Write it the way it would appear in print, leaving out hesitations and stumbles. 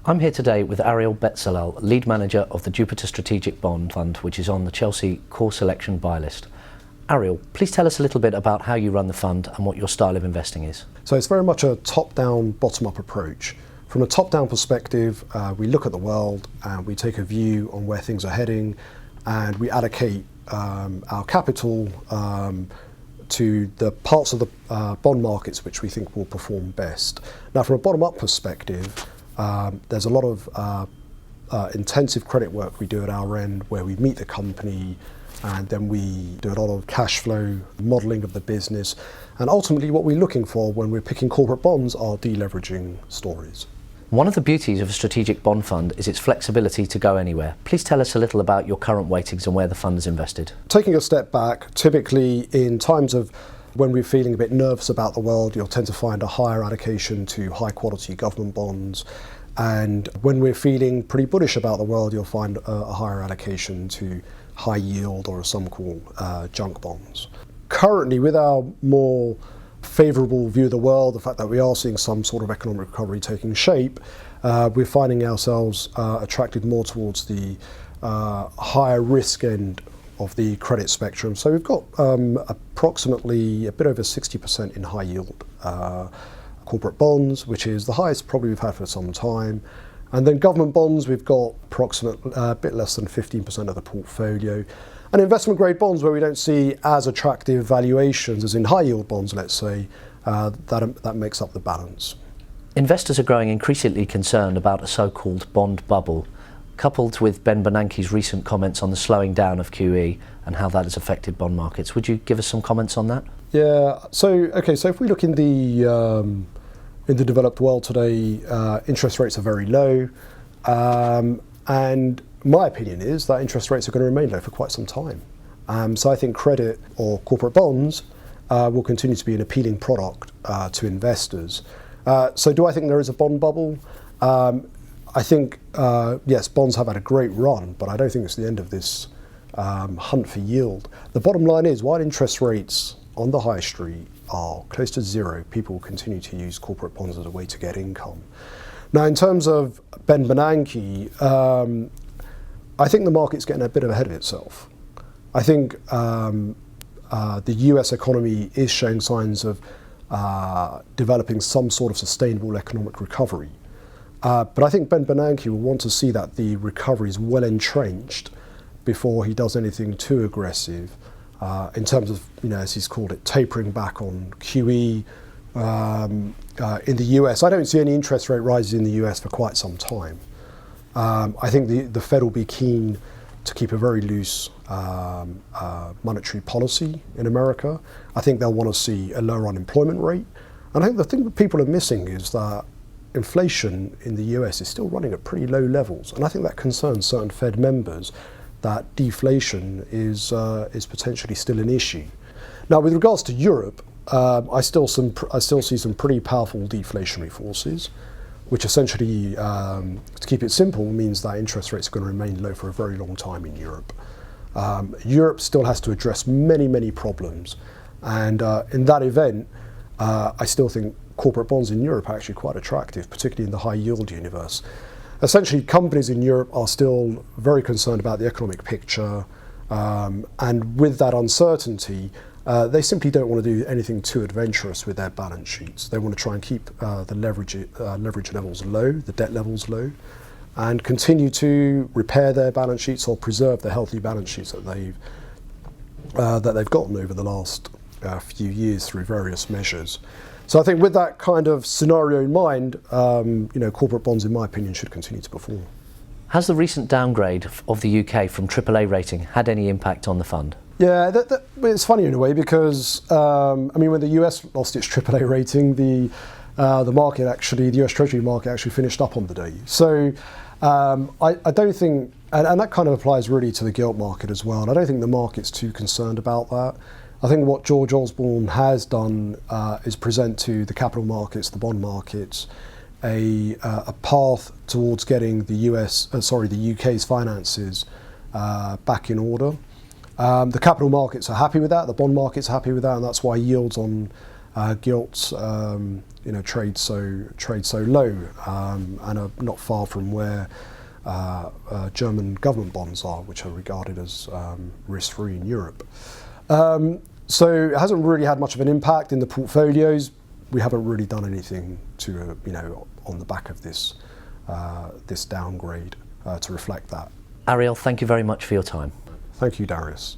I'm here today with Ariel Bezalel, lead manager of the Jupiter Strategic Bond Fund, which is on the Chelsea core selection buy list. Ariel, please tell us a little bit about how you run the fund and what your style of investing is. So it's very much a top-down, bottom-up approach. From a top-down perspective, we look at the world and we take a view on where things are heading, and we allocate our capital to the parts of the bond markets which we think will perform best. Now, from a bottom-up perspective, there's a lot of intensive credit work we do at our end, where we meet the company and then we do a lot of cash flow modelling of the business. And ultimately what we're looking for when we're picking corporate bonds are deleveraging stories. One of the beauties of a strategic bond fund is its flexibility to go anywhere. Please tell us a little about your current weightings and where the fund is invested. Taking a step back, typically in times of when we're feeling a bit nervous about the world, you'll tend to find a higher allocation to high quality government bonds. And when we're feeling pretty bullish about the world, you'll find a higher allocation to high yield, or as some call junk bonds. Currently, with our more favourable view of the world, the fact that we are seeing some sort of economic recovery taking shape, we're finding ourselves attracted more towards the higher risk end of the credit spectrum. So we've got approximately a bit over 60% in high yield corporate bonds, which is the highest probably we've had for some time. And then government bonds, we've got approximately a bit less than 15% of the portfolio. And investment grade bonds, where we don't see as attractive valuations as in high yield bonds, let's say, that makes up the balance. Investors are growing increasingly concerned about a so-called bond bubble, coupled with Ben Bernanke's recent comments on the slowing down of QE and how that has affected bond markets. Would you give us some comments on that? Yeah, so if we look in the developed world today, interest rates are very low, and my opinion is that interest rates are going to remain low for quite some time. So I think credit or corporate bonds will continue to be an appealing product to investors. So do I think there is a bond bubble? I think, yes, bonds have had a great run, but I don't think it's the end of this hunt for yield. The bottom line is, while interest rates on the high street are close to zero, people will continue to use corporate bonds as a way to get income. Now, in terms of Ben Bernanke, I think the market's getting a bit ahead of itself. I think the US economy is showing signs of developing some sort of sustainable economic recovery. But I think Ben Bernanke will want to see that the recovery is well entrenched before he does anything too aggressive in terms of, as he's called it, tapering back on QE in the US. I don't see any interest rate rises in the US for quite some time. I think the Fed will be keen to keep a very loose monetary policy in America. I think they'll want to see a lower unemployment rate. And I think the thing that people are missing is that inflation in the US is still running at pretty low levels. And I think that concerns certain Fed members, that deflation is potentially still an issue. Now, with regards to Europe, I still see some pretty powerful deflationary forces, which essentially, to keep it simple, means that interest rates are going to remain low for a very long time in Europe. Europe still has to address many, many problems. And in that event, I still think corporate bonds in Europe are actually quite attractive, particularly in the high yield universe. Essentially, companies in Europe are still very concerned about the economic picture, and with that uncertainty, they simply don't want to do anything too adventurous with their balance sheets. They want to try and keep the leverage levels low, the debt levels low, and continue to repair their balance sheets or preserve the healthy balance sheets that they've gotten over the last few years through various measures. So I think with that kind of scenario in mind, corporate bonds, in my opinion, should continue to perform. Has the recent downgrade of the UK from AAA rating had any impact on the fund? Yeah, it's funny in a way because, when the US lost its AAA rating, the market actually, the US Treasury market actually finished up on the day. So I don't think, and that kind of applies really to the gilt market as well, and I don't think the market's too concerned about that. I think what George Osborne has done is present to the capital markets, the bond markets, a path towards getting the UK's finances back in order. The capital markets are happy with that, the bond market's happy with that, and that's why yields on Gilts, trade so low and are not far from where German government bonds are, which are regarded as risk-free in Europe. So it hasn't really had much of an impact in the portfolios. We haven't really done anything to, on the back of this downgrade to reflect that. Ariel, thank you very much for your time. Thank you, Darius.